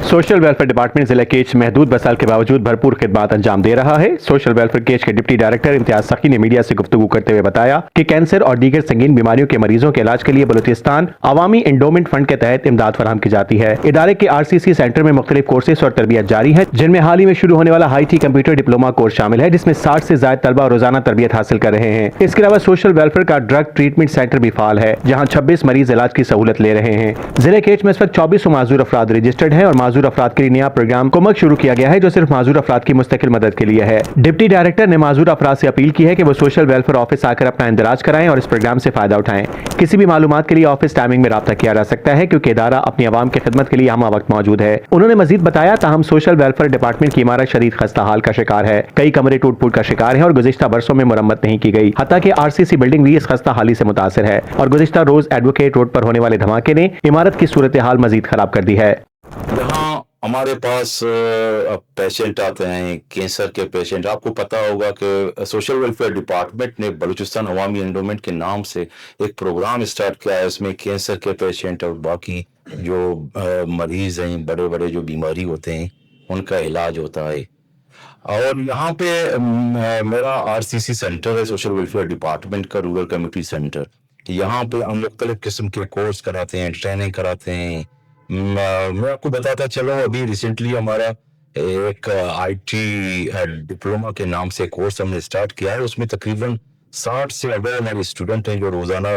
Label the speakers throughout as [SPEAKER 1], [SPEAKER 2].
[SPEAKER 1] Social welfare department जिले केच महदूद वसाइल के बावजूद भरपूर खिदमात अंजाम दे रहा है। सोशल वेलफेयर केच के डिप्टी डायरेक्टर इम्तियाज सखी ने मीडिया से गुफ्तगू करते हुए बताया कि कैंसर और दीगर संगीन बीमारियों के मरीजों के इलाज के लिए बलूचिस्तान अवामी एंडोमेंट फंड के तहत इमदाद फराहम की जाती है। इदारे के RCC सेंटर में मुख्तलिफ कोर्सेज और तरबियत जारी है, जिनमें हाल ही में शुरू होने वाला IT कंप्यूटर डिप्लोमा कोर्स शामिल है, जिसमें 60 से ज्यादा तलबा रोजाना तरबियत हासिल कर रहे हैं। इसके अलावा सोशल वेलफेयर का ड्रग ट्रीटमेंट सेंटर भी फाल है, जहाँ 26 मरीज इलाज की सहूलत ले रहे हैं। जिले केच में इस वक्त 24 माजूर अफराद रजिस्टर्ड है और माजूर अफराद के लिए नया प्रोग्राम कुमक शुरू किया गया है, जो सिर्फ माजूर अफराद की मुस्तकिल मदद के लिए है। डिप्टी डायरेक्टर ने माजूर अफराद से अपील की है कि वो सोशल वेलफेयर ऑफिस आकर अपना इंदराज कराएं और इस प्रोग्राम से फायदा उठाएं। किसी भी मालूमात के लिए ऑफिस टाइमिंग में राब्ता किया जा सकता है, क्योंकि इदारा अपनी आवाम की खिदमत के लिए हम वक्त मौजूद है। उन्होंने मजीद बताया, ताहम सोशल वेलफेयर डिपार्टमेंट की इमारत शदीद खस्ता हाल का शिकार है, कई कमरे टूट फूट का शिकार है और गुज़िश्ता बरसों में मुरम्मत नहीं की गई। हत्ता कि RCC बिल्डिंग भी इस खस्ता हाली से मुतासिर है और गुज़िश्ता रोज एडवोकेट रोड पर होने वाले धमाके ने इमारत की सूरत हाल मजीद खराब कर दी है।
[SPEAKER 2] यहाँ हमारे पास पेशेंट आते हैं, कैंसर के पेशेंट। आपको पता होगा कि सोशल वेलफेयर डिपार्टमेंट ने बलूचिस्तान अवामी एंडोमेंट के नाम से एक प्रोग्राम स्टार्ट किया है। उसमें कैंसर के पेशेंट और बाकी जो मरीज हैं, बड़े बड़े जो बीमारी होते हैं, उनका इलाज होता है। और यहाँ पे मेरा RCC सेंटर है, सोशल वेलफेयर डिपार्टमेंट का रूरल कम्युनिटी सेंटर। यहाँ पे हम मुख्तलिफ किस्म के कोर्स कराते हैं, ट्रेनिंग कराते हैं। मैं आपको बताता चलो, अभी रिसेंटली हमारा एक IT डिप्लोमा के नाम से कोर्स हमने स्टार्ट किया है। उसमें तकरीबन 60 से अगर हमारे स्टूडेंट हैं जो रोजाना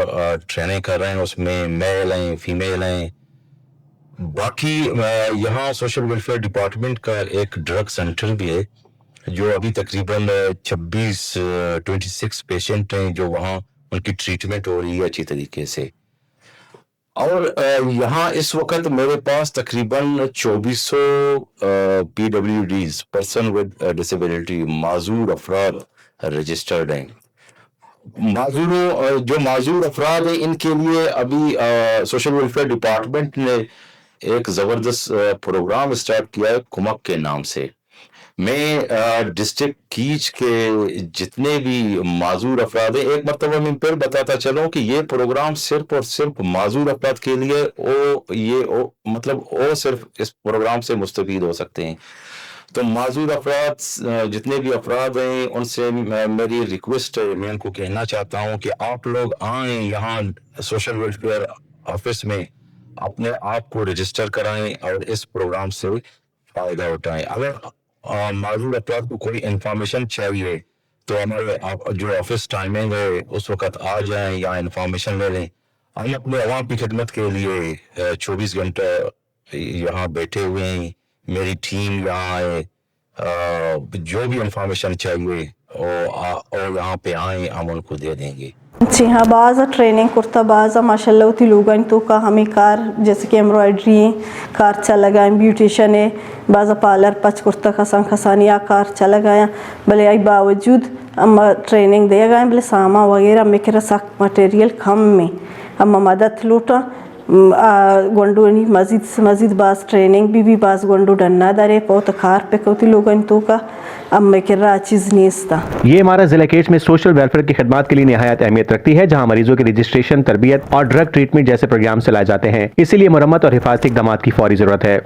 [SPEAKER 2] ट्रेनिंग कर रहे हैं। उसमें मेल हैं, फीमेल हैं। बाकी यहाँ सोशल वेलफेयर डिपार्टमेंट का एक ड्रग सेंटर भी है, जो अभी तकरीबन 26 पेशेंट हैं जो वहाँ उनकी ट्रीटमेंट हो रही है अच्छी तरीके से। और यहाँ इस वक्त मेरे पास तकरीबन 2400 PWDs, पर्सन विद डिसेबिलिटी, माजूर अफराद रजिस्टर्ड हैं। जो माजूर अफराद हैं, इनके लिए अभी सोशल वेलफेयर डिपार्टमेंट ने एक ज़बरदस्त प्रोग्राम स्टार्ट किया है कुमक के नाम से। मैं डिस्ट्रिक्ट कीच के जितने भी माजूर अफराद हैं, एक मरतबा मैं फिर बताता चलूँ कि ये प्रोग्राम सिर्फ और सिर्फ माजूर अफराद के लिए वो सिर्फ इस प्रोग्राम से मुस्तफीद हो सकते हैं। तो माजूर अफराद जितने भी अफराद हैं, उनसे मेरी रिक्वेस्ट है, मैं उनको कहना चाहता हूँ कि आप लोग आएँ यहाँ सोशल वेलफेयर ऑफिस में, अपने आप को रजिस्टर कराएं और इस प्रोग्राम से फ़ायदा उठाएं। अगर माजूर अफराद को कोई इंफॉर्मेशन चाहिए तो हमारे जो ऑफिस टाइमिंग है उस वक्त आ जाएं या इंफॉर्मेशन ले लें। हम अपने अवाम की खिदमत के लिए 24 घंटे यहाँ बैठे हुए हैं। मेरी टीम यहाँ है, जो भी इंफॉर्मेशन चाहिए और यहाँ पे आए, हम उनको दे देंगे।
[SPEAKER 3] जी हाँ, बाज़ ट्रेनिंग करता, बाज़ माशाल्लाह होती लोग तो का हमें कार जैसे कि एम्ब्रॉयडरी है, कार चला गया, ब्यूटिशन है, बाज़ पार्लर पच कुर्ता खसान खसानिया कार चला गया। भले आई बावजूद हम ट्रेनिंग दिया गया, भले सामा वगैरह में के सख्त मटेरियल कम में हम मदद लूटा गोंडो मजीद बाज़ ट्रेनिंग भी बाज़ गोंडो डन्ना दरे बहुत कार पे कौती लोग तो का चीज़ नहीं था।
[SPEAKER 1] ये इमारत जिला केच में सोशल वेलफेयर की खिदमत के लिए निहायत अहमियत रखती है, जहाँ मरीजों की रजिस्ट्रेशन, तरबियत और ड्रग ट्रीटमेंट जैसे प्रोग्राम चलाए जाते हैं। इसीलिए मुरम्मत और हिफाजती इक़दामात की फौरी जरूरत है।